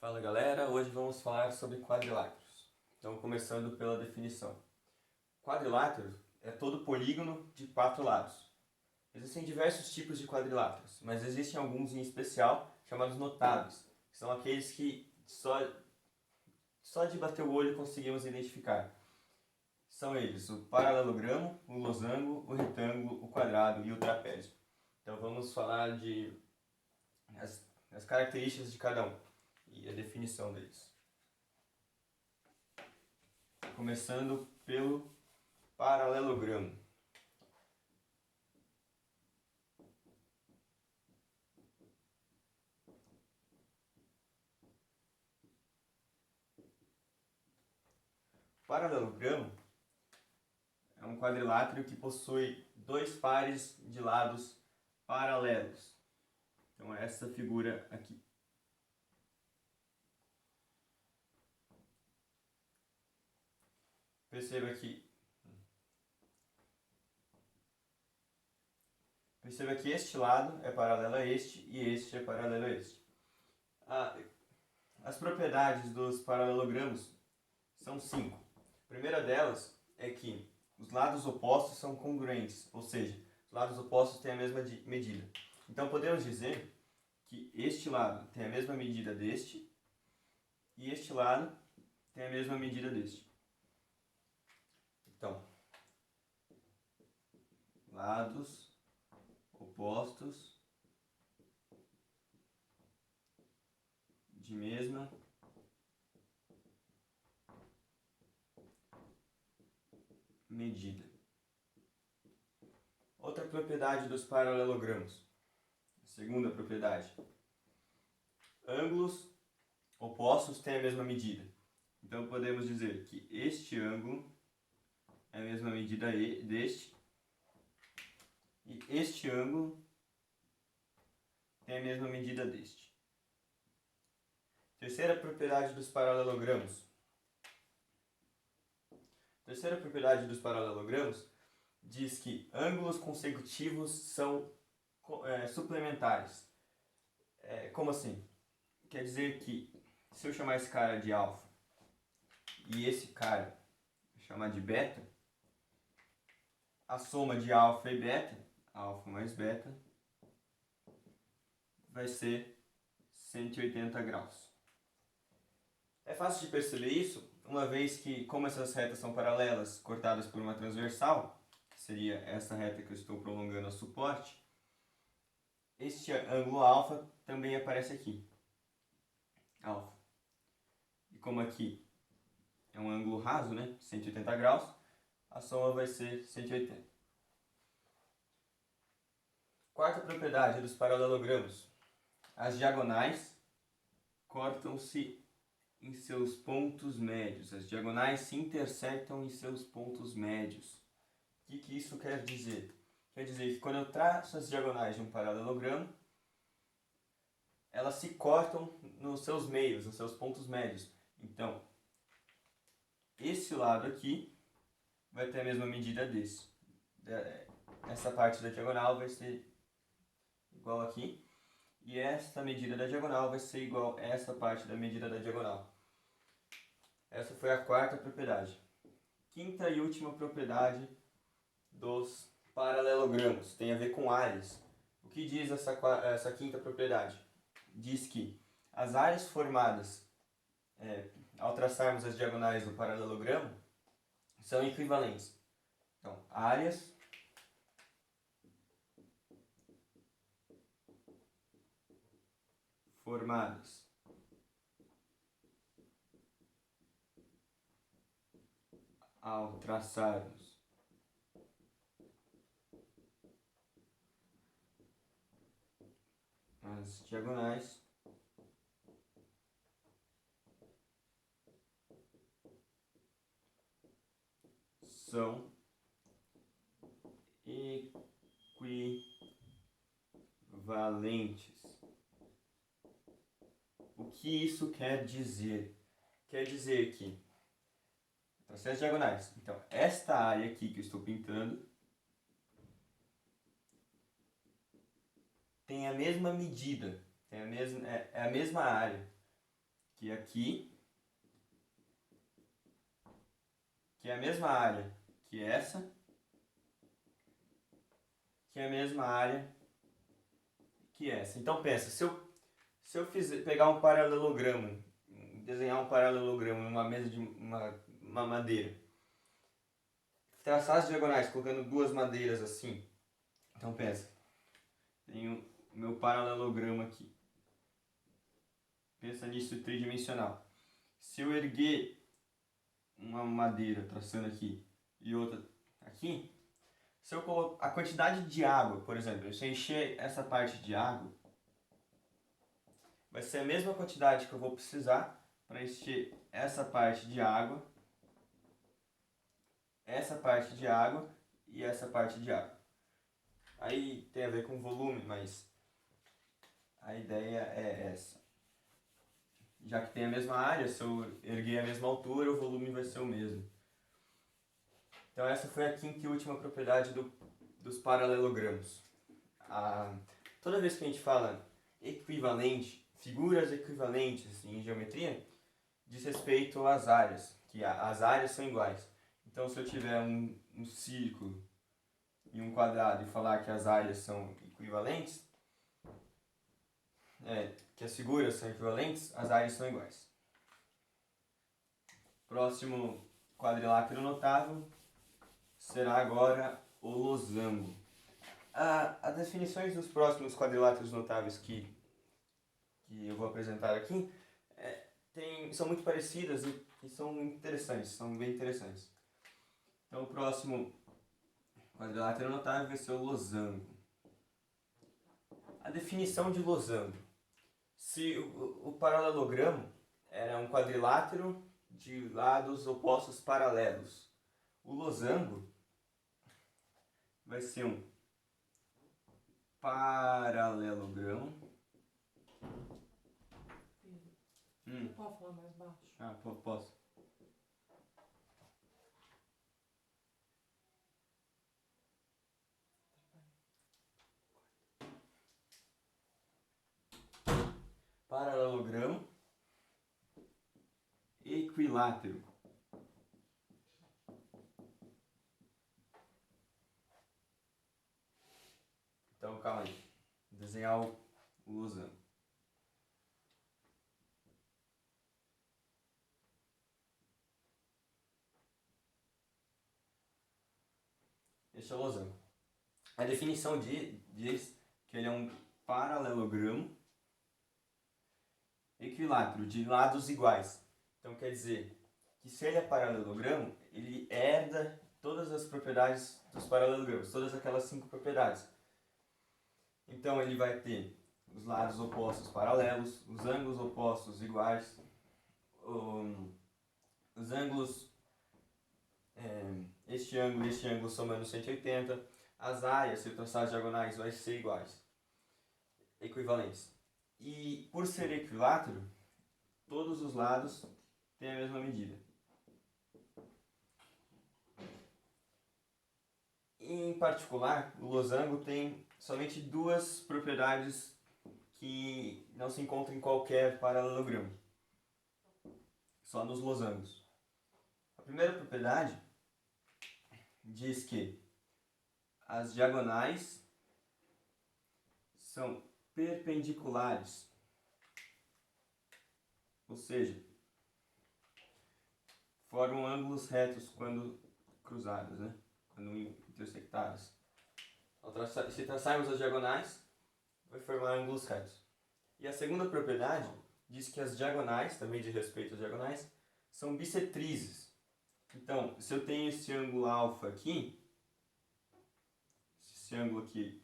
Fala galera, hoje vamos falar sobre quadriláteros. Então, começando pela definição. Quadrilátero é todo polígono de 4 lados. Existem diversos tipos de quadriláteros, mas existem alguns em especial chamados notáveis, que são aqueles que só de bater o olho conseguimos identificar. São eles o paralelogramo, o losango, o retângulo, o quadrado e o trapézio. Então vamos falar de as características de cada um e a definição deles. Começando pelo paralelogramo. O paralelogramo é um quadrilátero que possui dois pares de lados paralelos. Então é essa figura aqui. Perceba que este lado é paralelo a este e este é paralelo a este. As propriedades dos paralelogramos são 5. A primeira delas é que os lados opostos são congruentes, ou seja, os lados opostos têm a mesma medida. Então podemos dizer que este lado tem a mesma medida deste e este lado tem a mesma medida deste. Então, lados opostos de mesma medida. Outra propriedade dos paralelogramos. Segunda propriedade. Ângulos opostos têm a mesma medida. Então podemos dizer que este ângulo é a mesma medida deste e este ângulo tem a mesma medida deste. Terceira propriedade dos paralelogramos. Terceira propriedade dos paralelogramos diz que ângulos consecutivos são suplementares. Como assim? Quer dizer que se eu chamar esse cara de alfa e esse cara chamar de beta, a soma de alfa e beta, alfa mais beta, vai ser 180 graus. É fácil de perceber isso, uma vez que, como essas retas são paralelas, cortadas por uma transversal, que seria essa reta que eu estou prolongando a suporte, este ângulo alfa também aparece aqui. Alfa. E como aqui é um ângulo raso, né, 180 graus, a soma vai ser 180. Quarta propriedade dos paralelogramos. As diagonais cortam-se em seus pontos médios. As diagonais se intersectam em seus pontos médios. O que isso quer dizer? Quer dizer que quando eu traço as diagonais de um paralelogramo, elas se cortam nos seus meios, nos seus pontos médios. Então, esse lado aqui vai ter a mesma medida desse. Essa parte da diagonal vai ser igual aqui. E esta medida da diagonal vai ser igual a essa parte da medida da diagonal. Essa foi a quarta propriedade. Quinta e última propriedade dos paralelogramos tem a ver com áreas. O que diz essa quinta propriedade? Diz que as áreas formadas ao traçarmos as diagonais do paralelogramo são equivalentes. Então, áreas formadas ao traçarmos as diagonais são equivalentes. O que isso quer dizer? Quer dizer que tracei as diagonais. Então, esta área aqui que eu estou pintando tem a mesma medida, é a mesma área que aqui, que é a mesma área que essa, que é a mesma área que essa. Então pensa, se eu pegar um paralelogramo, desenhar um paralelogramo numa mesa de uma madeira, traçar as diagonais colocando duas madeiras assim. Então pensa, tenho o meu paralelogramo aqui. Pensa nisso tridimensional. Se eu erguer uma madeira traçando aqui e outra aqui, se eu colocar a quantidade de água, por exemplo, se eu encher essa parte de água, vai ser a mesma quantidade que eu vou precisar para encher essa parte de água, essa parte de água e essa parte de água. Aí tem a ver com volume, mas a ideia é essa. Já que tem a mesma área, se eu erguer a mesma altura, o volume vai ser o mesmo. Então essa foi a quinta e última propriedade dos paralelogramos. Toda vez que a gente fala equivalente, figuras equivalentes em geometria, diz respeito às áreas, que as áreas são iguais. Então se eu tiver um círculo e um quadrado e falar que as áreas são equivalentes, que as figuras são equivalentes, as áreas são iguais. Próximo quadrilátero notável será agora o losango. As definições dos próximos quadriláteros notáveis que eu vou apresentar aqui são muito parecidas e são interessantes, são bem interessantes. Então o próximo quadrilátero notável vai ser o losango. A definição de losango. Se o paralelogramo era um quadrilátero de lados opostos paralelos, o losango vai ser um paralelogramo. Você pode falar mais baixo? Posso. Paralelogramo equilátero. Então, calma aí. Vou desenhar o losango. Este é o losango. A definição diz que ele é um paralelogramo equilátero, de lados iguais. Então quer dizer que se ele é paralelogramo, ele herda todas as propriedades dos paralelogramos, todas aquelas 5 propriedades. Então ele vai ter os lados opostos paralelos, os ângulos opostos iguais, os ângulos, este ângulo e este ângulo somando 180, as áreas, se eu traçar as diagonais, vai ser iguais, equivalentes. E por ser equilátero, todos os lados têm a mesma medida. Em particular, o losango tem somente 2 propriedades que não se encontram em qualquer paralelogramo, só nos losangos. A primeira propriedade diz que as diagonais são perpendiculares, ou seja, formam ângulos retos quando cruzados, né? Quando intersectados. Se traçarmos as diagonais, vai formar ângulos retos. E a segunda propriedade diz que as diagonais, também de respeito às diagonais, são bissetrizes. Então, se eu tenho esse ângulo alfa aqui, esse ângulo aqui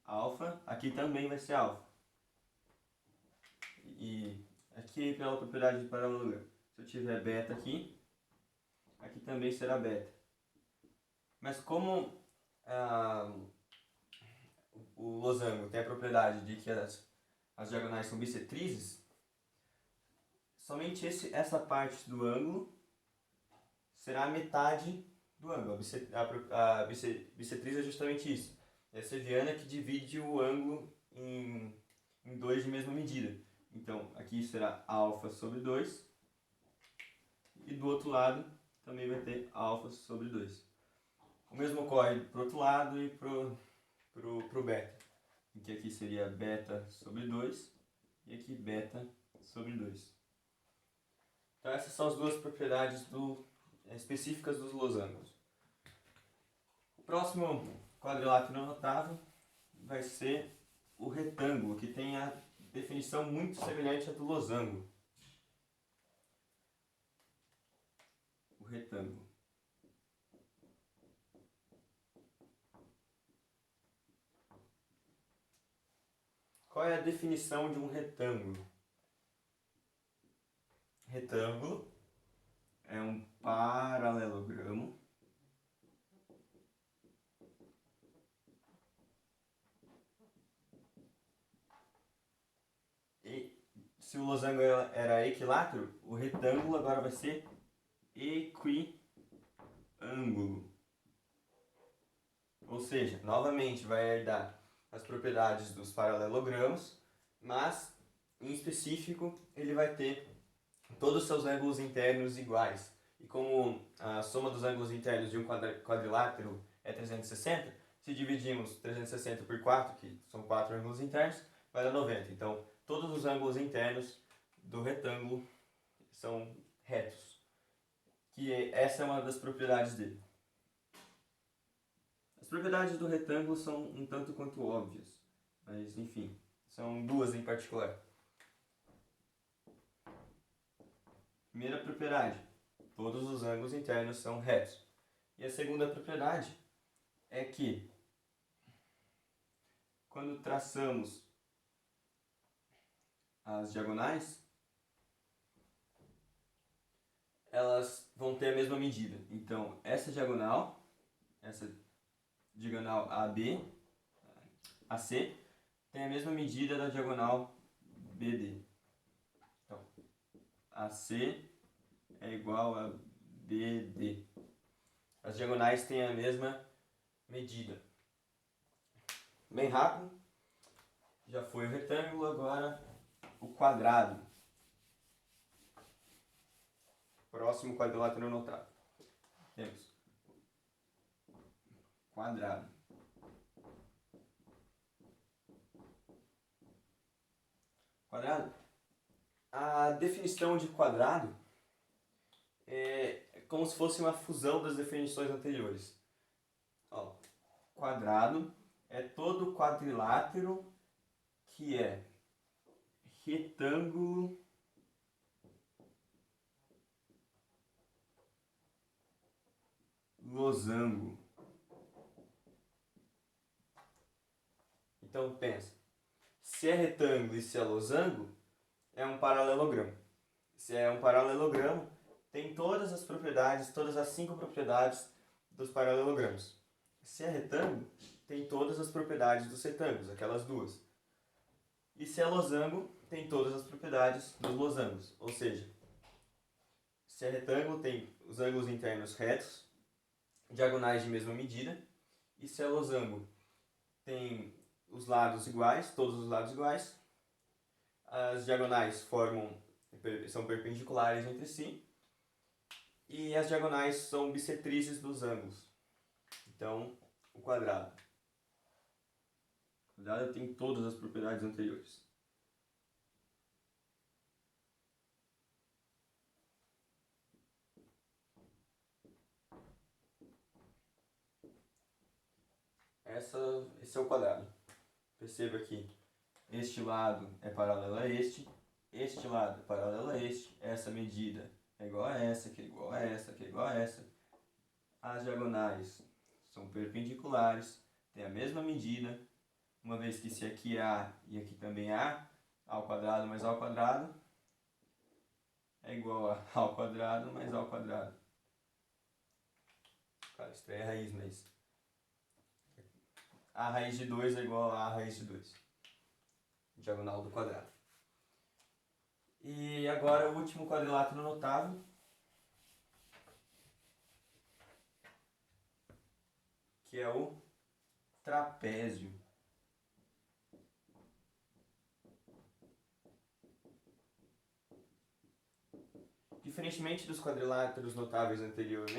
alfa, aqui também vai ser alfa. E aqui pela propriedade de paralelogramo. Se eu tiver beta aqui, aqui também será beta. Mas como o losango tem a propriedade de que as diagonais são bissetrizes, somente essa parte do ângulo será a metade do ângulo. A bissetriz é justamente isso. É a seviana que divide o ângulo em 2 de mesma medida. Então, aqui será alfa sobre 2. E do outro lado também vai ter alfa sobre 2. O mesmo ocorre para o outro lado e para o beta. Em que aqui seria beta sobre 2 e aqui beta sobre 2. Então essas são as duas propriedades específicas dos losangos. O próximo quadrilátero notável vai ser o retângulo, que tem a definição muito semelhante à do losango. O retângulo. Qual é a definição de um retângulo? Retângulo é um paralelogramo e se o losango era equilátero, o retângulo agora vai ser equiângulo. Ou seja, novamente vai herdar as propriedades dos paralelogramos, mas em específico ele vai ter todos os seus ângulos internos iguais. E como a soma dos ângulos internos de um quadrilátero é 360, se dividimos 360 por 4, que são 4 ângulos internos, vai dar 90. Então, todos os ângulos internos do retângulo são retos. Essa é uma das propriedades dele. As propriedades do retângulo são um tanto quanto óbvias, mas enfim, são duas em particular. Primeira propriedade, todos os ângulos internos são retos. E a segunda propriedade é que, quando traçamos as diagonais, elas vão ter a mesma medida. Então, essa diagonal AB, AC, tem a mesma medida da diagonal BD. Então, AC é igual a BD. As diagonais têm a mesma medida. Bem rápido. Já foi o retângulo, agora o quadrado. Próximo quadrilátero notável. Temos quadrado. Quadrado. A definição de quadrado é como se fosse uma fusão das definições anteriores. Ó, quadrado é todo quadrilátero que é retângulo losango. Então pensa, se é retângulo e se é losango, é um paralelogramo. Se é um paralelogramo, tem todas as propriedades, todas as 5 propriedades dos paralelogramos. Se é retângulo, tem todas as propriedades dos retângulos, aquelas duas. E se é losango, tem todas as propriedades dos losangos. Ou seja, se é retângulo, tem os ângulos internos retos, diagonais de mesma medida. E se é losango, tem os lados iguais, todos os lados iguais. As diagonais são perpendiculares entre si. E as diagonais são bissetrizes dos ângulos. Então, o quadrado. O quadrado tem todas as propriedades anteriores. Esse é o quadrado. Perceba que este lado é paralelo a este lado é paralelo a este, essa medida é igual a essa, que é igual a essa, que é igual a essa. As diagonais são perpendiculares, têm a mesma medida, uma vez que se aqui é A e aqui também é A ao quadrado mais A ao quadrado é igual a A ao quadrado mais A ao quadrado. Claro, isso é a raiz, mas A raiz de 2 é igual a A raiz de 2. Diagonal do quadrado. E agora o último quadrilátero notável, que é o trapézio. Diferentemente dos quadriláteros notáveis anteriores,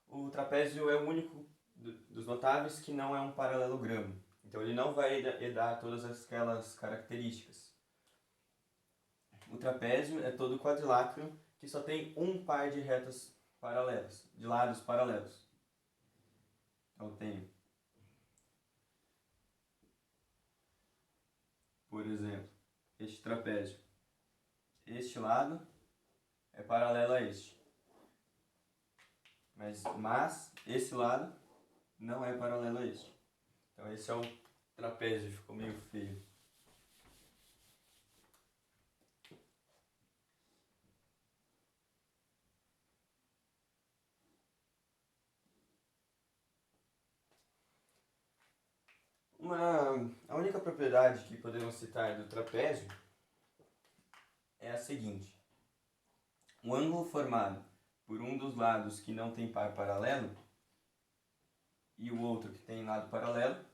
o trapézio é o único dos notáveis que não é um paralelogramo. Então ele não vai herdar todas aquelas características. O trapézio é todo quadrilátero que só tem um par de retas paralelas, de lados paralelos. Então eu tenho, por exemplo, este trapézio. Este lado é paralelo a este. Mas esse lado não é paralelo a este. Então esse é o trapézio, ficou meio feio. A única propriedade que podemos citar do trapézio é a seguinte. O ângulo formado por um dos lados que não tem par paralelo e o outro que tem lado paralelo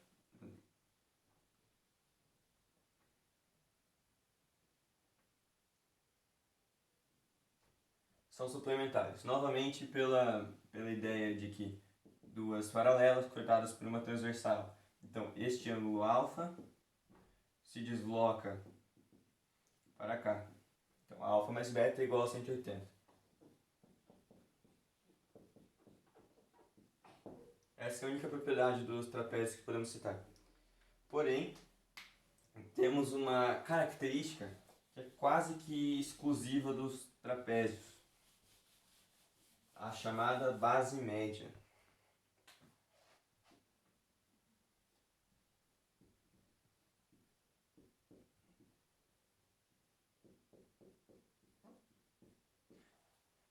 são suplementares. Novamente pela ideia de que duas paralelas cortadas por uma transversal. Então este ângulo alfa se desloca para cá. Então alfa mais beta é igual a 180. Essa é a única propriedade dos trapézios que podemos citar. Porém, temos uma característica que é quase que exclusiva dos trapézios. A chamada base média.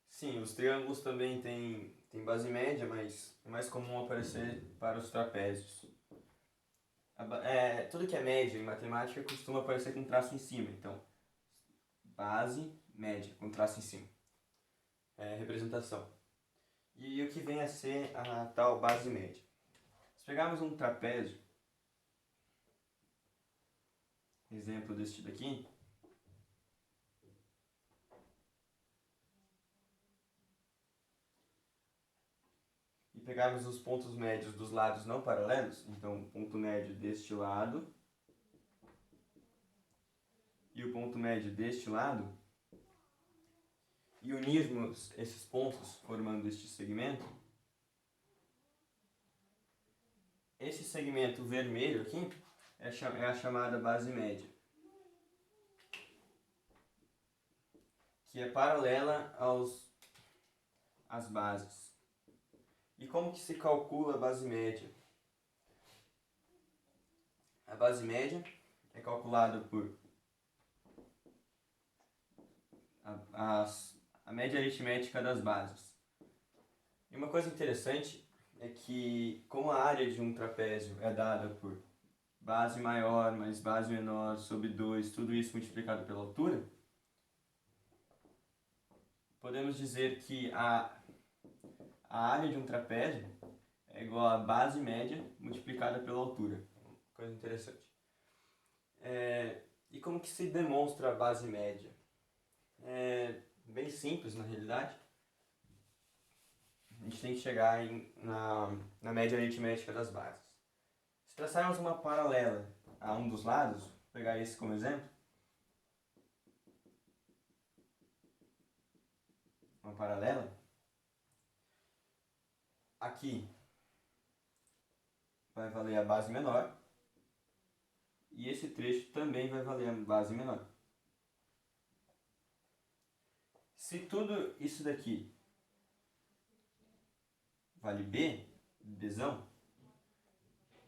Sim, os triângulos também têm base média, mas é mais comum aparecer para os trapézios. Tudo que é média em matemática costuma aparecer com traço em cima. Então, base média com traço em cima. Representação. E o que vem a ser a tal base média? Se pegarmos um trapézio, exemplo deste daqui, e pegarmos os pontos médios dos lados não paralelos, então o ponto médio deste lado e o ponto médio deste lado, e unirmos esses pontos formando este segmento, esse segmento vermelho aqui é a chamada base média, que é paralela às bases. E como que se calcula a base média? A base média é calculada por a média aritmética das bases. E uma coisa interessante é que, como a área de um trapézio é dada por base maior mais base menor sobre 2, tudo isso multiplicado pela altura, podemos dizer que a área de um trapézio é igual a base média multiplicada pela altura. Coisa interessante. E como que se demonstra a base média? É bem simples, na realidade. A gente tem que chegar na média aritmética das bases. Se traçarmos uma paralela a um dos lados, vou pegar esse como exemplo, uma paralela, aqui vai valer a base menor e esse trecho também vai valer a base menor. Se tudo isso daqui vale B, Bzão,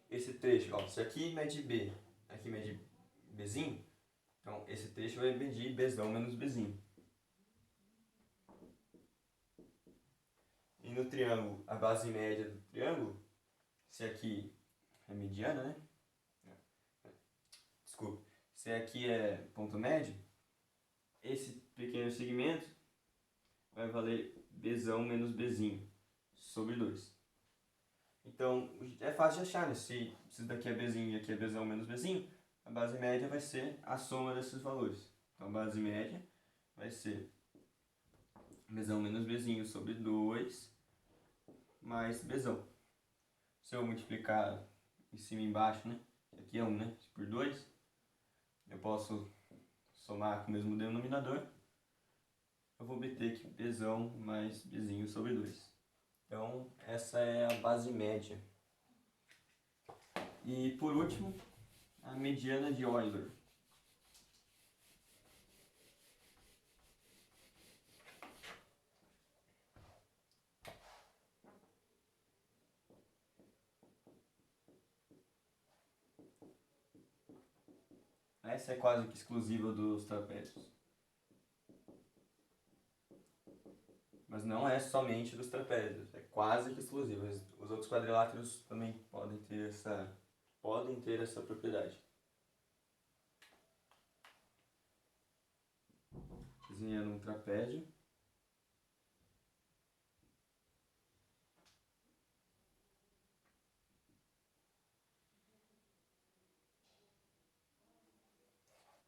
esse trecho, se aqui mede B, aqui mede Bzinho, então esse trecho vai medir Bzão menos Bzinho. E no triângulo, a base média do triângulo, se aqui é mediana, né? Desculpa. Se aqui é ponto médio, esse pequeno segmento vai valer Bzão menos Bzinho sobre 2. Então, é fácil de achar, né? Se daqui é Bzinho e aqui é Bzão menos Bzinho, a base média vai ser a soma desses valores. Então, a base média vai ser Bzão menos Bzinho sobre 2 mais Bzão. Se eu multiplicar em cima e embaixo, né? Aqui é 1, né? Por 2, eu posso somar com o mesmo denominador. Eu vou obter que Bzão mais Bzinho sobre 2. Então, essa é a base média. E, por último, a mediana de Euler. Essa é quase que exclusiva dos trapézios. Mas não é somente dos trapézios, é quase que exclusiva. Os outros quadriláteros também podem ter essa propriedade. Desenhando um trapézio.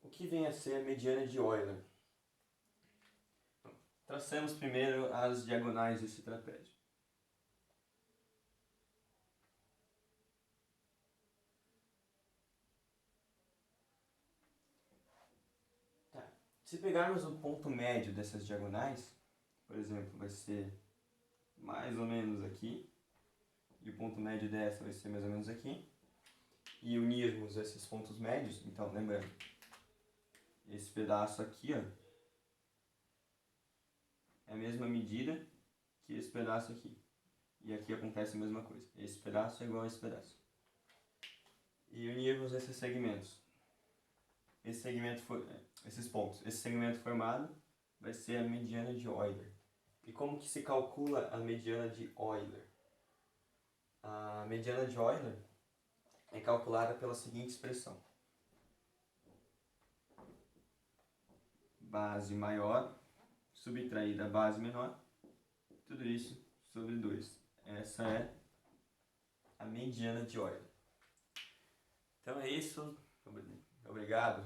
O que vem a ser a mediana de Euler? Traçamos primeiro as diagonais desse trapézio. Tá. Se pegarmos o ponto médio dessas diagonais, por exemplo, vai ser mais ou menos aqui, e o ponto médio dessa vai ser mais ou menos aqui, e unirmos esses pontos médios, então, lembrando, esse pedaço aqui, ó, é a mesma medida que esse pedaço aqui. E aqui acontece a mesma coisa. Esse pedaço é igual a esse pedaço. E unirmos esses segmentos. Esses pontos. Esse segmento formado vai ser a mediana de Euler. E como que se calcula a mediana de Euler? A mediana de Euler é calculada pela seguinte expressão. Base maior subtraída a base menor, tudo isso sobre 2. Essa é a mediana de Euler. Então é isso. Obrigado.